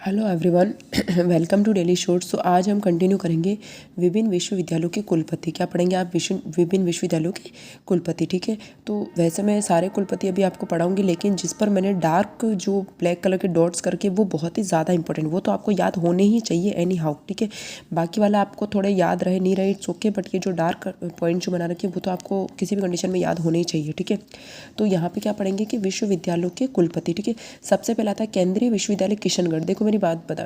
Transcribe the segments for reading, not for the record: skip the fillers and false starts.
Hello everyone, welcome to daily shorts. तो आज हम कंटिन्यू करेंगे विभिन्न विश्वविद्यालयों के कुलपति। क्या पढ़ेंगे आप? विभिन्न विश्वविद्यालयों के कुलपति। ठीक है, तो वैसे मैं सारे कुलपति अभी आपको पढ़ाऊंगी, लेकिन जिस पर मैंने डार्क जो ब्लैक कलर के डॉट्स करके, वो बहुत ही ज़्यादा इंपॉर्टेंट, वो तो आपको याद होने ही चाहिए एनी हाउ। ठीक है, बाकी वाला आपको थोड़े याद रहे नहीं रहे इट्स ओके, बट ये जो डार्क पॉइंट जो बना रखे वो तो आपको किसी भी कंडीशन में याद होने ही चाहिए। ठीक है, तो यहाँ पे क्या पढ़ेंगे कि विश्वविद्यालयों के कुलपति। ठीक है, सबसे पहला था केंद्रीय विश्वविद्यालय किशनगढ़। देखो मेरी बात बता,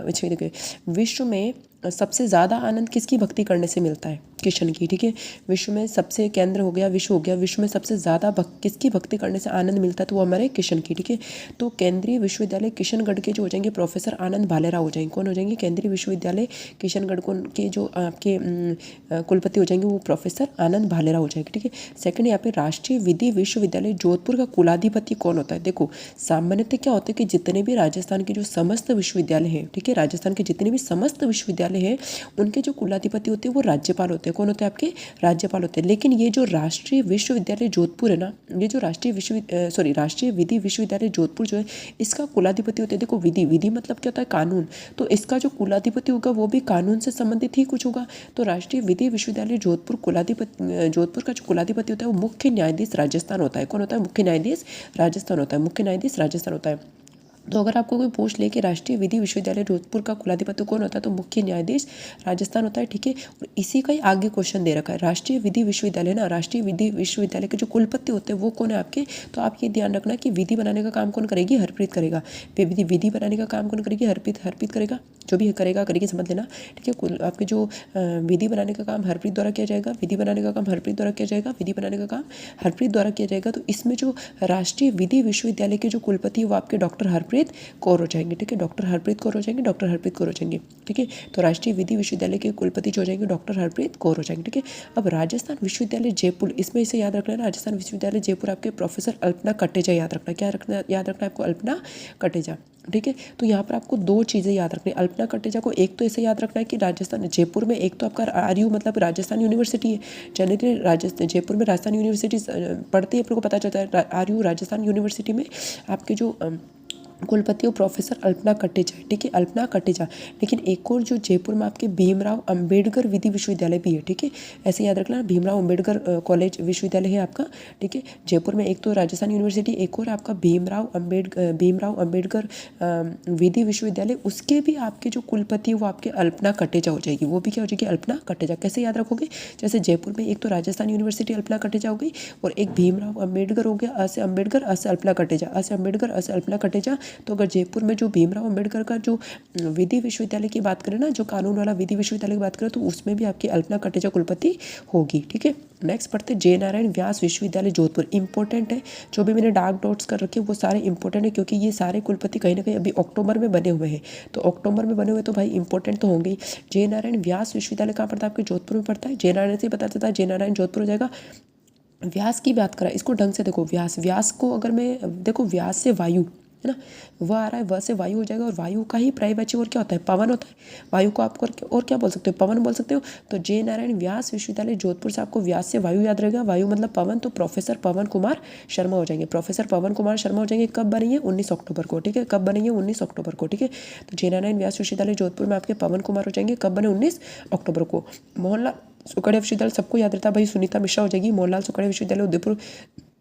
विश्व में सबसे ज़्यादा आनंद किसकी भक्ति करने से मिलता है? किशन की। ठीक है, विश्व में सबसे केंद्र हो गया, विश्व हो गया, विश्व में सबसे ज़्यादा किसकी भक्ति करने से आनंद मिलता है? तो वो हमारे किशन की। ठीक है, तो केंद्रीय विश्वविद्यालय किशनगढ़ के जो हो जाएंगे प्रोफेसर आनंद भालेराव हो जाएंगे। कौन हो जाएंगे? केंद्रीय विश्वविद्यालय किशनगढ़ के जो आपके कुलपति हो जाएंगे वो प्रोफेसर आनंद भालेराव हो जाएंगे। ठीक है, सेकंड यहाँ पे राष्ट्रीय विधि विश्वविद्यालय जोधपुर का कुलाधिपति कौन होता है? देखो सामान्यतः क्या होता है कि जितने भी राजस्थान के जो समस्त विश्वविद्यालय हैं, ठीक है, राजस्थान के जितने भी समस्त विश्वविद्यालय हैं उनके जो कुलाधिपति होते हैं वो राज्यपाल होते हैं। कौन होते हैं? आपके राज्यपाल होते हैं। लेकिन ये जो राष्ट्रीय विश्वविद्यालय जोधपुर है ना, ये जो राष्ट्रीय विधि विश्वविद्यालय जोधपुर जो है इसका कुलाधिपति होते हैं। देखो विधि मतलब क्या होता है? कानून। तो इसका जो कुलाधिपति होगा वो भी कानून से संबंधित ही कुछ होगा। तो राष्ट्रीय विधि विश्वविद्यालय जोधपुर जोधपुर का जो कुलाधिपति होता है वो मुख्य न्यायाधीश राजस्थान होता है। कौन होता है? मुख्य न्यायाधीश राजस्थान होता है। मुख्य न्यायाधीश राजस्थान होता है। तो अगर आपको कोई पूछ ले कि राष्ट्रीय विधि विश्वविद्यालय जोधपुर का कुलाधिपति कौन होता है, तो मुख्य न्यायाधीश राजस्थान होता है। ठीक है, और इसी का ही आगे क्वेश्चन दे रखा है, राष्ट्रीय विधि विश्वविद्यालय ना, राष्ट्रीय विधि विश्वविद्यालय के जो कुलपति होते हैं वो कौन है आपके? तो आप ये ध्यान रखना कि विधि बनाने का काम कौन करेगी? हरप्रीत करेगा। विधि बनाने का काम कौन करेगी? हरप्रीत करेगा। जो भी करेगा करेगी, समझ लेना। ठीक है, आपके जो विधि बनाने का काम हरप्रीत द्वारा किया जाएगा, विधि बनाने का काम हरप्रीत द्वारा किया जाएगा, विधि बनाने का काम हरप्रीत द्वारा किया जाएगा। तो इसमें जो राष्ट्रीय विधि विश्वविद्यालय के जो कुलपति है वो आपके डॉक्टर हरप्रीत कौर हो जाएंगे। ठीक है, डॉक्टर हरप्रीत कौर हो जाएंगे, डॉक्टर हरप्रीत कौर हो जाएंगे। ठीक है, तो राष्ट्रीय विधि विश्वविद्यालय के कुलपति जो हो जाएंगे डॉक्टर हरप्रीत कौर हो जाएंगे। ठीक है, अब राजस्थान विश्वविद्यालय जयपुर, इसमें इसे याद रखना है, राजस्थान विश्वविद्यालय जयपुर आपके प्रोफेसर अल्पना कटेजा याद रखना। क्या रखना याद रखना है आपको? अल्पना कटेजा। ठीक है, तो यहाँ पर आपको दो चीज़ें याद रखनी है अल्पना कटेजा को। एक तो ऐसे याद रखना है कि राजस्थान जयपुर में एक तो आपका आरयू मतलब राजस्थान यूनिवर्सिटी है। जनरली राजस्थान जयपुर में राजस्थान यूनिवर्सिटी पढ़ती है, अपने को पता चलता है आरयू राजस्थान यूनिवर्सिटी में आपके जो कुलपति वो प्रोफेसर अल्पना कटेजा है। ठीक है, अल्पना कटेजा। लेकिन एक और जो जयपुर में आपके भीमराव अंबेडकर विधि विश्वविद्यालय भी है। ठीक है, ऐसे याद रखना, भीमराव अंबेडकर कॉलेज विश्वविद्यालय है आपका। ठीक है, जयपुर में एक तो राजस्थान यूनिवर्सिटी, एक और आपका भीमराव अंबेडकर विधि विश्वविद्यालय, उसके भी आपके जो कुलपति है वो आपके अल्पना कटेजा हो जाएगी। वो भी क्या हो जाएगी? अल्पना कटेजा। कैसे याद रखोगे? जैसे जयपुर में एक तो राजस्थान यूनिवर्सिटी अल्पना कटेजा हो गई, और एक भीमराव अंबेडकर हो गया, अ से अम्बेडकर, अ से अल्पना कटेजा, अ से अम्बेडकर, अ से अल्पना कटेजा। तो अगर जयपुर में जो भीमराव अंबेडकर का जो विधि विश्वविद्यालय की बात करें ना, जो कानून वाला विधि विश्वविद्यालय की बात करें, तो उसमें भी आपकी अल्पना कटेजा कुलपति होगी। ठीक है, नेक्स्ट पढ़ते जय नारायण व्यास विश्वविद्यालय जोधपुर। इंपॉर्टेंट है, जो भी मैंने डार्क डॉट्स कर रखे वो सारे इंपॉर्टेंट है, क्योंकि ये सारे कुलपति कहीं ना कहीं अभी अक्टूबर में बने हुए हैं। तो अक्टूबर में बने हुए तो भाई इंपॉर्टेंट तो होंगे ही। जय नारायण व्यास विश्वविद्यालय कहाँ पड़ता है? आपके जोधपुर में पड़ता है। जय नारायण से पता चलता है जय नारायण जोधपुर हो जाएगा। व्यास की बात करा, इसको ढंग से देखो। व्यास को अगर मैं देखो, व्यास से वायु है ना, वह आ रहा है, वह से वायु हो जाएगा, और वायु का ही पर्यायवाची और क्या होता है? पवन होता है। वायु को आप और क्या बोल सकते हो? पवन बोल सकते हो। तो जय नारायण व्यास विश्वविद्यालय जोधपुर से आपको व्यास से वायु याद रहेगा, वायु मतलब पवन, तो प्रोफेसर पवन कुमार शर्मा हो जाएंगे। प्रोफेसर पवन कुमार शर्मा हो जाएंगे। कब बनेंगे? 19 अक्टूबर को। ठीक है, कब बनेंगे? 19 अक्टूबर को। ठीक है, तो जय नारायण व्यास विश्वविद्यालय जोधपुर में आपके पवन कुमार हो जाएंगे। कब बने? 19 अक्टूबर को। मोहनलाल सुखड़िया विश्वविद्यालय सबको याद रहता है भाई, सुनीता मिश्रा हो जाएगी। मोहनलाल सुखड़िया विश्वविद्यालय उदयपुर,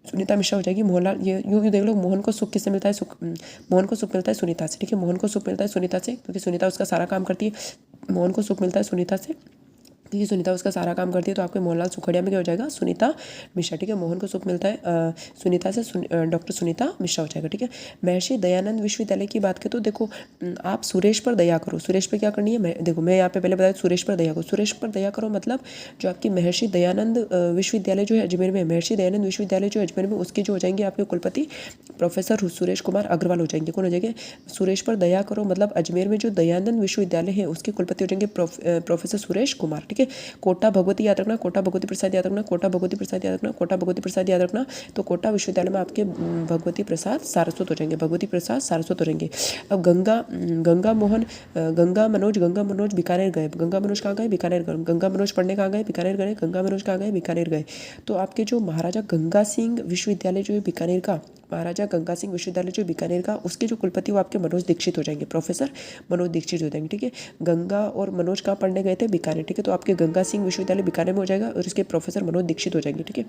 सुनीता मिश्रा हो जाएगी। मोहनलाल, ये यूँ देख लो, मोहन को सुख किससे मिलता है? मोहन को सुख मिलता है सुनीता से। ठीक है, मोहन को सुख मिलता है सुनीता से, क्योंकि सुनीता उसका सारा काम करती है। मोहन को सुख मिलता है सुनीता से, क्योंकि सुनीता उसका सारा काम करती है। तो आपके मोहनलाल सुखड़िया में क्या हो जाएगा? सुनीता मिश्रा। ठीक है, मोहन को सुख मिलता है सुनीता से, डॉक्टर सुनीता मिश्रा हो जाएगा। ठीक है, महर्षि दयानंद विश्वविद्यालय की बात करें तो देखो, आप सुरेश पर दया करो। सुरेश पर क्या करनी है? देखो मैं यहाँ पे पहले बताया, सुरेश पर दया करो। सुरेश पर दया करो मतलब जो आपकी महर्षि दयानंद विश्वविद्यालय जो है अजमेर में, महर्षि दयानंद विश्वविद्यालय जो अजमेर में, उसके जो हो जाएंगे आपके कुलपति प्रोफेसर सुरेश कुमार अग्रवाल हो जाएंगे। कौन हो जाएंगे? सुरेश पर दया करो मतलब अजमेर में जो दयानंद विश्वविद्यालय है उसके कुलपति हो जाएंगे प्रोफेसर सुरेश कुमार। ठीक है, कोटा भगवती याद रखना, कोटा भगवती प्रसाद याद रखना, कोटा भगवती प्रसाद याद रखना, कोटा भगवती प्रसाद याद रखना। तो कोटा विश्वविद्यालय में आपके भगवती प्रसाद सारस्वत हो जाएंगे, भगवती प्रसाद सारस्वत हो जाएंगे। अब गंगा मनोज बीकानेर गए। गंगा मनोज कहाँ गए? बीकानेर गए। गंगा मनोज पढ़ने कहाँ गए? बीकानेर गए। गंगा मनोज कहाँ गए? बीकानेर गए। तो आपके जो महाराजा गंगा सिंह विश्वविद्यालय जो है बीकानेर का, महाराजा गंगा सिंह विश्वविद्यालय जो बीकानेर का, उसके जो कुलपति वो आपके मनोज दीक्षित हो जाएंगे, प्रोफेसर मनोज दीक्षित हो जाएंगे। ठीक है, गंगा और मनोज कहाँ पढ़ने गए थे? बीकानेर। ठीक है, तो आपके गंगा सिंह विश्वविद्यालय बीकानेर में हो जाएगा और इसके प्रोफेसर मनोज दीक्षित हो जाएंगे। ठीक है,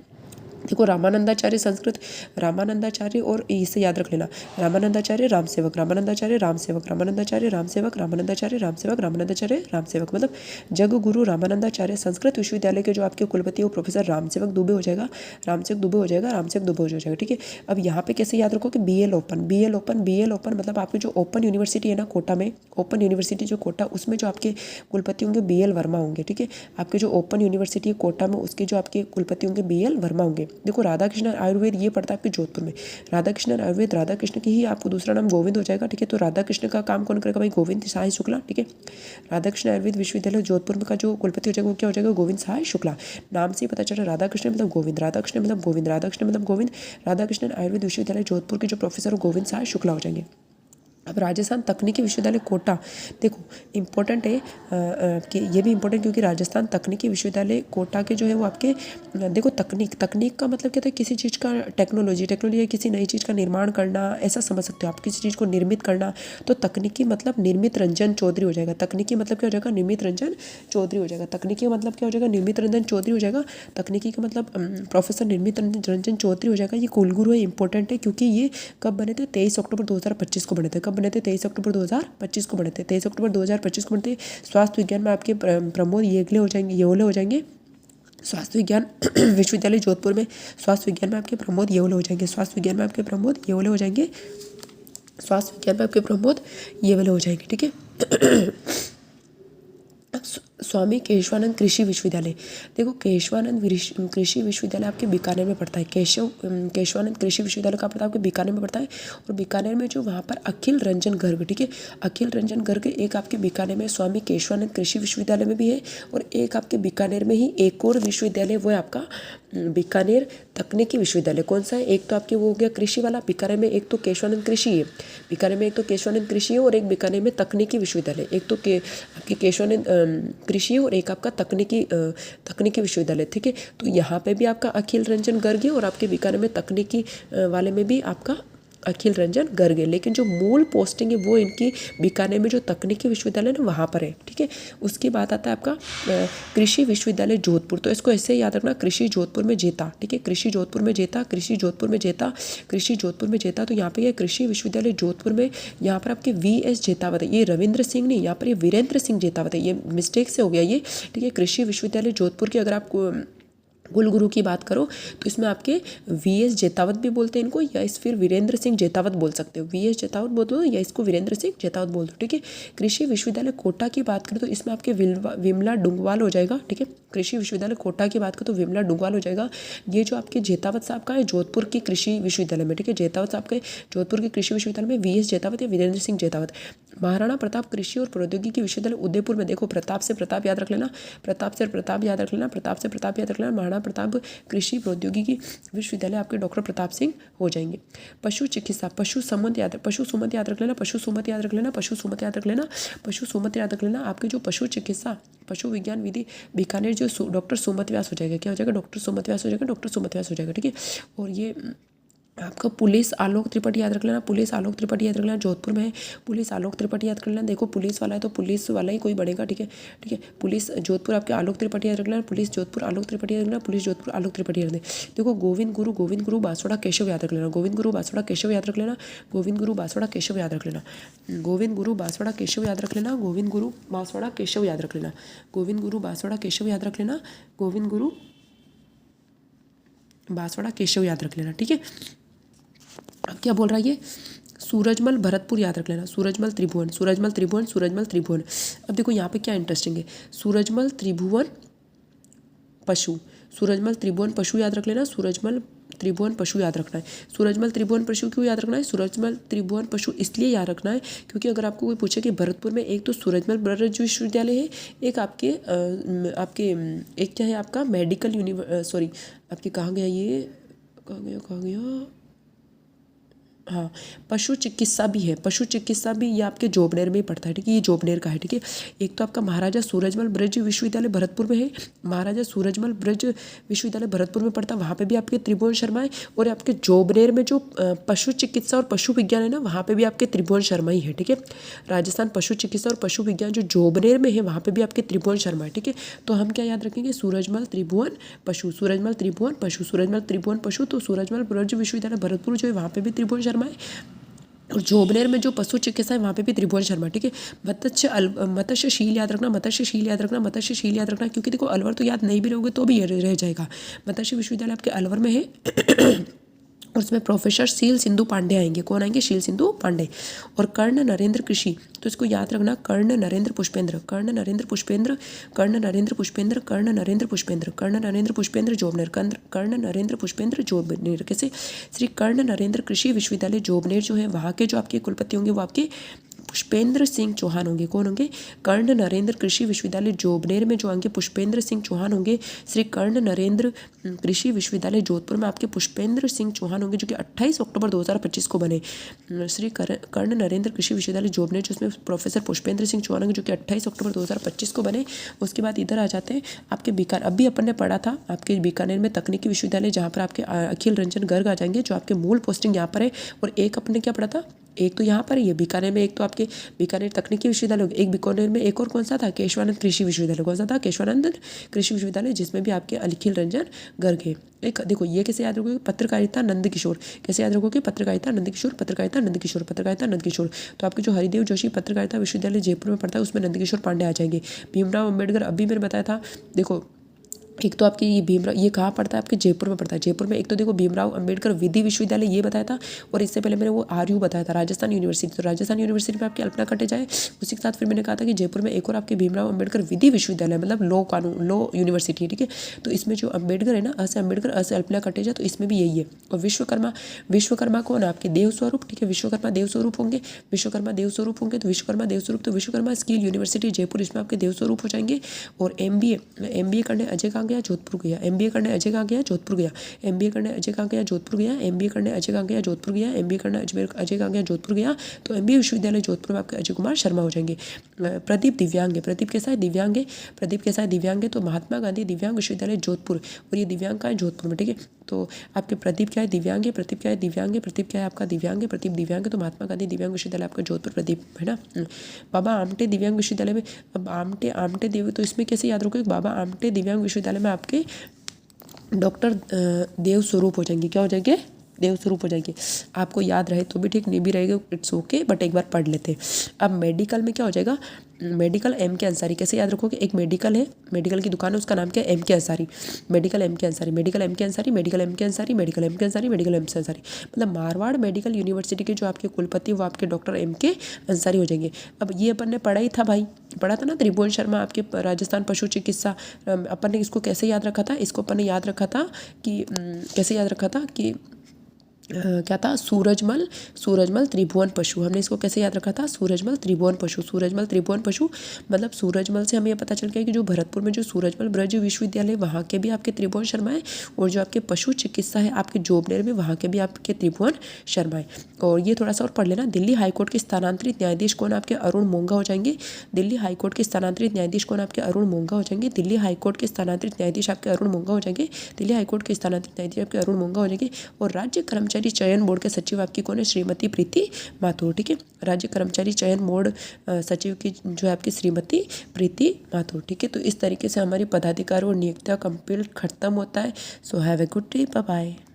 देखो रामानंदाचार्य संस्कृत, रामानंदाचार्य और इसे याद रख लेना, रामानंदाचार्य रामसेवक, रामानंदाचार्य रामसेवक, रामानंदाचार्य रामसेवक, रामानंदाचार्य रामसेवक, रामानंदाचार्य रामसेवक, मतलब जग गुरु रामानंदाचार्य संस्कृत विश्वविद्यालय के जो आपके कुलपति वो प्रोफेसर रामसेवक दुबे हो जाएगा, रामसेवक दुबे हो जाएगा, रामसेवक दुबे हो जाएगा। ठीक है, अब यहाँ पे कैसे याद रखो कि BL open, BL open, BL open मतलब आपकी जो ओपन यूनिवर्सिटी है ना कोटा में, ओपन यूनिवर्सिटी जो कोटा, उसमें जो आपके कुलपति होंगे BL वर्मा होंगे। ठीक है, आपके जो ओपन यूनिवर्सिटी है कोटा में, उसके जो आपके कुलपति होंगे BL वर्मा होंगे। देखो राधाकृष्ण आयुर्वेद ये पड़ता है आपके जोधपुर में, राधाकृष्ण आयुर्वेद, राधाकृष्ण की ही आपको दूसरा नाम गोविंद हो जाएगा। ठीक है, तो राधाकृष्ण का काम कौन करेगा भाई? गोविंद सहाय शुक्ला। ठीक है, राधाकृष्ण आयुर्वेद विश्वविद्यालय जोधपुर में का जो कुलपति हो जाएगा वो क्या हो जाएगा? गोविंद सहाय शुक्ला। नाम से ही पता चला राधाकृष्ण मतलब गोविंद, राधाकृष्ण मतलब गोविंद, राधाकृष्ण मतलब गोविंद, राधाकृष्ण आयुर्वेद विश्वविद्यालय जोधपुर के जो प्रोफेसर गोविंद सहाय शुक्ला हो जाएंगे। अब राजस्थान तकनीकी विश्वविद्यालय कोटा, देखो इंपॉर्टेंट है कि ये भी इंपॉर्टेंट, क्योंकि राजस्थान तकनीकी विश्वविद्यालय कोटा के जो है वो आपके, देखो तकनीक का मतलब क्या था? किसी चीज़ का टेक्नोलॉजी किसी नई चीज़ का निर्माण करना, ऐसा समझ सकते हो आप, किसी चीज़ को निर्मित करना। तो तकनीकी मतलब निर्मित रंजन चौधरी हो जाएगा, तकनीकी मतलब क्या हो जाएगा? निर्मित रंजन चौधरी हो जाएगा, तकनीकी मतलब क्या हो जाएगा? निर्मित रंजन चौधरी हो जाएगा, तकनीकी का मतलब प्रोफेसर निर्मित रंजन चौधरी हो जाएगा। ये कुलगुरु है, इंपॉर्टेंट है, क्योंकि ये कब बने थे? 23 अक्टूबर 2025 को बने थे। बने थे 23 अक्टूबर 2025 को बने थे, 23 अक्टूबर 2025 को बने थे। स्वास्थ्य विज्ञान में आपके प्रमोद येवले हो जाएंगे, स्वास्थ्य विज्ञान विश्वविद्यालय जोधपुर में स्वास्थ्य विज्ञान में आपके प्रमोद येवले हो जाएंगे, स्वास्थ्य विज्ञान में आपके प्रमोद येवले हो जाएंगे, स्वास्थ्य विज्ञान में आपके प्रमोद येवले हो जाएंगे। ठीक है, स्वामी केशवानंद कृषि विश्वविद्यालय, देखो केशवानंद कृषि विश्वविद्यालय आपके बीकानेर में पड़ता है, केशवानंद कृषि विश्वविद्यालय का पड़ता है आपके बीकानेर में पड़ता है। और बीकानेर में जो वहाँ पर अखिल रंजन गर्ग, ठीक है, अखिल रंजन गर्ग एक आपके बीकानेर में स्वामी केशवानंद कृषि विश्वविद्यालय में भी है, और एक आपके बीकानेर में ही एक और विश्वविद्यालय वो है आपका बीकानेर तकनीकी विश्वविद्यालय। कौन सा है? एक तो आपके वो हो गया कृषि वाला बीकानेर में, एक तो केशवानंद कृषि है बीकानेर में, एक तो केशवानंद कृषि है, और एक बीकानेर में तकनीकी विश्वविद्यालय, एक तो आपके केशवानंद कृषि और एक आपका तकनीकी विश्वविद्यालय। ठीक है, तो यहाँ पे भी आपका अखिल रंजन गर्ग है, और आपके बीकानेर में तकनीकी वाले में भी आपका अखिल रंजन गर्ग है, लेकिन जो मूल पोस्टिंग है वो इनकी बीकानेर में जो तकनीकी विश्वविद्यालय है ना वहाँ पर है। ठीक है, उसके बाद आता है आपका कृषि विश्वविद्यालय जोधपुर, तो इसको ऐसे याद रखना, कृषि जोधपुर में जेता। ठीक है, कृषि जोधपुर में जेता, कृषि जोधपुर में जेता, कृषि जोधपुर में जेता। तो यहाँ पे ये कृषि विश्वविद्यालय जोधपुर में, यहाँ पर आपके VS जेतावत है, ये रविंद्र सिंह नहीं, यहाँ पर ये वीरेंद्र सिंह जेतावत है, ये मिस्टेक से हो गया ये। ठीक है, कृषि विश्वविद्यालय जोधपुर की अगर आपको कुलगुरु की बात करो तो इसमें आपके VS जेतावत भी बोलते हैं इनको, या इस फिर वीरेंद्र सिंह जेतावत बोल सकते हो, VS जेतावत बोल दो या इसको वीरेंद्र सिंह जेतावत बोल दो। ठीक है, कृषि विश्वविद्यालय कोटा की बात करें तो इसमें आपके विमला डुंगवाल हो जाएगा। ठीक है, कृषि विश्वविद्यालय कोटा की बात करें तो विमला डुंगवाल हो जाएगा। ये जो आपके जेतावत साहब का है जोधपुर की कृषि विश्वविद्यालय में। ठीक है, जेतावत साहब के जोधपुर के कृषि विश्वविद्यालय में VS जेतावत या वीरेंद्र सिंह जेतावत। महाराणा प्रताप कृषि और प्रौद्योगिकी विश्वविद्यालय उदयपुर में, देखो प्रताप से प्रताप याद रख लेना, प्रताप से प्रताप याद रख लेना, प्रताप से प्रताप याद रख लेना, महाराणा प्रताप कृषि प्रौद्योगिकी विश्वविद्यालय आपके डॉक्टर प्रताप सिंह हो जाएंगे। पशु चिकित्सा, पशु सुमत याद रख लेना, पशु सुमत याद रख लेना, पशु सुमत याद रख लेना, पशु सुमत याद रख लेना। आपके जो पशु चिकित्सा पशु विज्ञान विधि बीकानेर जो डॉक्टर सुमत व्यास हो जाएगा, क्या हो जाएगा? डॉक्टर सुमत व्यास हो जाएगा, डॉक्टर सुमत व्यास हो जाएगा। ठीक है, और ये आपका पुलिस आलोक त्रिपाठी याद रख लेना, पुलिस आलोक त्रिपाठी याद रख लेना, जोधपुर में है पुलिस आलोक त्रिपाठी याद कर लेना। देखो पुलिस वाला है तो पुलिस वाला ही कोई बनेगा। ठीक है, ठीक है, पुलिस जोधपुर आपके आलोक त्रिपाठी याद रख लेना, पुलिस जोधपुर आलोक त्रिपाठी याद रखना, पुलिस जोधपुर आलोक त्रिपाठी याद रखना। देखो गोविंद गुरु बासवाड़ा केशव याद रख लेना, गोविंद गुरु बासवाड़ा केशव याद रख लेना, गोविंद गुरु बासवाड़ा केशव याद रख लेना, गोविंद गुरु बासवाड़ा केशव याद रख लेना, गोविंद गुरु बासवाड़ा केशव याद रख लेना, गोविंद गुरु बासवाड़ा केशव याद रख लेना, गोविंद गुरु बासवाड़ा केशव याद रख लेना। ठीक है, अब क्या बोल रहा है ये? सूरजमल भरतपुर याद रख लेना, सूरजमल त्रिभुवन, सूरजमल त्रिभुवन, सूरजमल त्रिभुवन। अब देखो यहाँ पे क्या इंटरेस्टिंग है, सूरजमल त्रिभुवन पशु, सूरजमल त्रिभुवन पशु याद रख लेना, सूरजमल त्रिभुवन पशु याद रखना है। सूरजमल त्रिभुवन पशु क्यों याद रखना है? सूरजमल त्रिभुवन पशु इसलिए याद रखना है क्योंकि अगर आपको कोई पूछे कि भरतपुर में एक तो सूरजमल ब्रदर्स विश्वविद्यालय है, एक आपके एक क्या है आपका मेडिकल आपके कहाँ गया ये, कहाँ गया हाँ, पशु चिकित्सा भी है। पशु चिकित्सा भी ये आपके जोबनेर में ही पड़ता है, ठीक है। ये जोबनेर का है, ठीक है। एक तो आपका महाराजा सूरजमल ब्रज विश्वविद्यालय भरतपुर में है। महाराजा सूरजमल ब्रज विश्वविद्यालय भरतपुर में पड़ता है, वहाँ पे भी आपके त्रिभुवन शर्मा है। और आपके जोबनेर में जो पशु चिकित्सा और पशु विज्ञान है ना, वहाँ पे भी आपके त्रिभुवन शर्मा ही है, ठीक है। राजस्थान पशु चिकित्सा और पशु विज्ञान जो जोबनेर में है, वहाँ पे भी आपके त्रिभुवन शर्मा है, ठीक है। तो हम क्या याद रखेंगे, सूरजमल त्रिभुवन पशु, सूरजमल त्रिभुवन पशु, सूरजमल त्रिभुवन पशु। तो सूरजमल ब्रज विश्वविद्यालय भरतपुर जो है वहाँ पे भी त्रिभुवन शर्मा है। और जोबनेर में जो पशु चिकित्सा है वहाँ पे भी त्रिभुवन शर्मा, ठीक है। मत्स्यशील याद रखना, मत्स्यशील याद रखना, मत्स्यशील याद रखना, क्योंकि देखो अलवर तो याद नहीं भी रहोगे तो भी ये रह जाएगा। मत्स्य विश्वविद्यालय आपके अलवर में है। और उसमें प्रोफेसर शील सिंधु पांडे आएंगे। कौन आएंगे? शील सिंधु पांडे। और कर्ण नरेंद्र कृषि, तो इसको याद रखना, कर्ण नरेंद्र पुष्पेंद्र, कर्ण नरेंद्र पुष्पेंद्र, कर्ण नरेंद्र पुष्पेंद्र, कर्ण नरेंद्र पुष्पेंद्र, कर्ण नरेंद्र पुष्पेंद्र जोबनेर, कर्ण नरेंद्र पुष्पेंद्र जोबनेर। कैसे? श्री कर्ण नरेंद्र कृषि विश्वविद्यालय जोबनेर जो है वहाँ के जो आपके कुलपति होंगे वो आपके पुष्पेंद्र सिंह चौहान होंगे। कौन होंगे? कर्ण नरेंद्र कृषि विश्वविद्यालय जोबनेर में जो होंगे पुष्पेंद्र सिंह चौहान होंगे। श्री कर्ण नरेंद्र कृषि विश्वविद्यालय जोधपुर में आपके पुष्पेंद्र सिंह चौहान होंगे, जो कि 28 अक्टूबर 2025 को बने। श्री कर्ण नरेंद्र कृषि विश्वविद्यालय जोबनेर जिसमें प्रोफेसर पुष्पेंद्र सिंह चौहान होंगे, जो कि 28 अक्टूबर 2025 को बने। उसके बाद इधर आ जाते हैं आपके बीकानेर। अभी अपन ने पढ़ा था आपके बीकानेर में तकनीकी विश्वविद्यालय, जहाँ पर आपके अखिल रंजन गर्ग आ जाएंगे, जो आपके मूल पोस्टिंग यहाँ पर है। और एक अपने क्या पढ़ा था, एक तो यहाँ पर ये बीकानेर में, एक तो आपके बीकानेर तकनीकी विश्वविद्यालय, एक बीकानेर में एक और कौन सा था? केशवानंद कृषि विश्वविद्यालय। कौन सा था? केशवानंद कृषि विश्वविद्यालय, जिसमें भी आपके अखिल रंजन गर्ग है। एक देखो ये कैसे याद रखोगे? पत्रकारिता नंद किशोर। कैसे याद रखोगे? पत्रकारिता नंद किशोर, पत्रकारिता नंद किशोर, पत्रकारिता नंद किशोर। तो आपके जो हरिदेव जोशी पत्रकारिता विश्वविद्यालय जयपुर में पढ़ता है, उसमें नंद किशोर पांडे आ जाएंगे। भीमराव अम्बेडकर अभी मैंने बताया था। देखो एक तो आपकी ये भीमराव, ये कहाँ पड़ता है? आपके जयपुर में पड़ता है। जयपुर में एक तो देखो भीमराव अंबेडकर विधि विश्वविद्यालय ये बताया था, और इससे पहले मैंने वो आरयू बताया था, राजस्थान यूनिवर्सिटी। तो राजस्थान यूनिवर्सिटी में आपकी अल्पना कटे जाए। उसी के साथ फिर मैंने कहा था कि जयपुर में एक और आपके भीमराव अंबेडकर विधि विश्वविद्यालय, मतलब लॉ कानून, लॉ यूनिवर्सिटी, ठीक है। तो इसमें जो अंबेडकर है ना, अ से अम्बेडकर, अ से अल्पना कटे जाए, तो इसमें भी यही है। और विश्वकर्मा, विश्वकर्मा कौन है? आपके देव स्वरूप, ठीक है। विश्वकर्मा देव स्वरूप होंगे, विश्वकर्मा देव स्वरूप होंगे। तो विश्वकर्मा देव स्वरूप, तो विश्वकर्मा स्किल यूनिवर्सिटी जयपुर, इसमें आपके देव स्वरूप हो जाएंगे। और एमबीए करने अजय कहाँ गया? जोधपुर गया। एमबीए करने अजय कहाँ गया? जोधपुर गया। एमबीए करने अजय कहाँ गया? जोधपुर गया। एमबीए करने अजय कहाँ गया? जोधपुर गया। एमबीए करने अजय कहाँ गया? जोधपुर गया। तो एमबीए विश्वविद्यालय जोधपुर में आपके अजय कुमार शर्मा हो जाएंगे। प्रदीप दिव्यांग है। प्रदीप कैसा है? दिव्यांग है। प्रदीप कैसा है? दिव्यांग है। तो महात्मा गांधी दिव्यांग विश्वविद्यालय जोधपुर, और ये दिव्यांग का है? जोधपुर में, ठीक है। तो आपके प्रदीप क्या है? दिव्यांग है। प्रदीप क्या है? दिव्यांग है। प्रदीप क्या है आपका? दिव्यांग है। प्रदीप दिव्यांग है। तो महात्मा गांधी दिव्यांग विश्वविद्यालय आपका जोधपुर, प्रदीप है ना। बाबा आमटे दिव्यांग विश्वविद्यालय में, अब आमटे देव, तो इसमें कैसे याद रखोगे? बाबा आमटे दिव्यांग विश्वविद्यालय में आपके डॉक्टर देव स्वरूप हो जाएंगे। क्या हो जाएंगे? देव स्वरूप हो जाएंगे। आपको याद रहे तो भी ठीक, नहीं भी रहेगा इट्स ओके, बट एक बार पढ़ लेते हैं। अब मेडिकल में क्या हो जाएगा? मेडिकल एम के अंसारी। कैसे याद रखोगे? एक मेडिकल है, मेडिकल की दुकान है, उसका नाम क्या है? एम के अंसारी। मेडिकल एम के अंसारी, मेडिकल एम के अंसारी, मेडिकल एम के अंसारी, मेडिकल एम के अंसारी, मेडिकल एम के अंसारी। मतलब मारवाड़ मेडिकल यूनिवर्सिटी के जो आपके कुलपति वो आपके डॉक्टर एम के अंसारी हो जाएंगे। अब ये अपन ने पढ़ा ही था भाई, पढ़ा था ना, त्रिभुवन शर्मा आपके राजस्थान पशु चिकित्सा। अपन ने इसको कैसे याद रखा था? इसको अपन ने याद रखा था कि कैसे याद रखा था कि क्या था? सूरजमल त्रिभुवन पशु। हमने इसको कैसे याद रखा था? सूरजमल त्रिभुवन पशु, सूरजमल त्रिभुवन पशु। मतलब सूरजमल से हमें ये पता चल गया कि जो भरतपुर में जो सूरजमल ब्रज विश्वविद्यालय, वहाँ के भी आपके त्रिभुवन शर्मा है। और जो आपके पशु चिकित्सा है आपके जोबनेर में, वहाँ के भी आपके त्रिभुवन शर्मा है। और ये थोड़ा सा और पढ़ लेना। दिल्ली हाईकोर्ट के स्थानांतरित न्यायाधीश कौन? आपके अरुण मोंगा हो जाएंगे। दिल्ली हाईकोर्ट के स्थानांतरित न्यायाधीश कौन? आपके अरुण मोंगा हो जाएंगे। दिल्ली हाईकोर्ट के स्थानांतरित न्यायाधीश आपके अरुण मोंगा हो जाएंगे। दिल्ली हाईकोर्ट के स्थानांतरित न्यायाधीश आपके अरुण मोंगा हो जाएंगे। और राज्य कर्मचारी चयन बोर्ड के सचिव आपकी कौन है? श्रीमती प्रीति माथुर, ठीक है। राज्य कर्मचारी चयन बोर्ड सचिव की जो है आपकी श्रीमती प्रीति माथुर, ठीक है। तो इस तरीके से हमारी पदाधिकारी और नियुक्तियां कंप्लीट खत्म होता है। So have a good day, bye bye.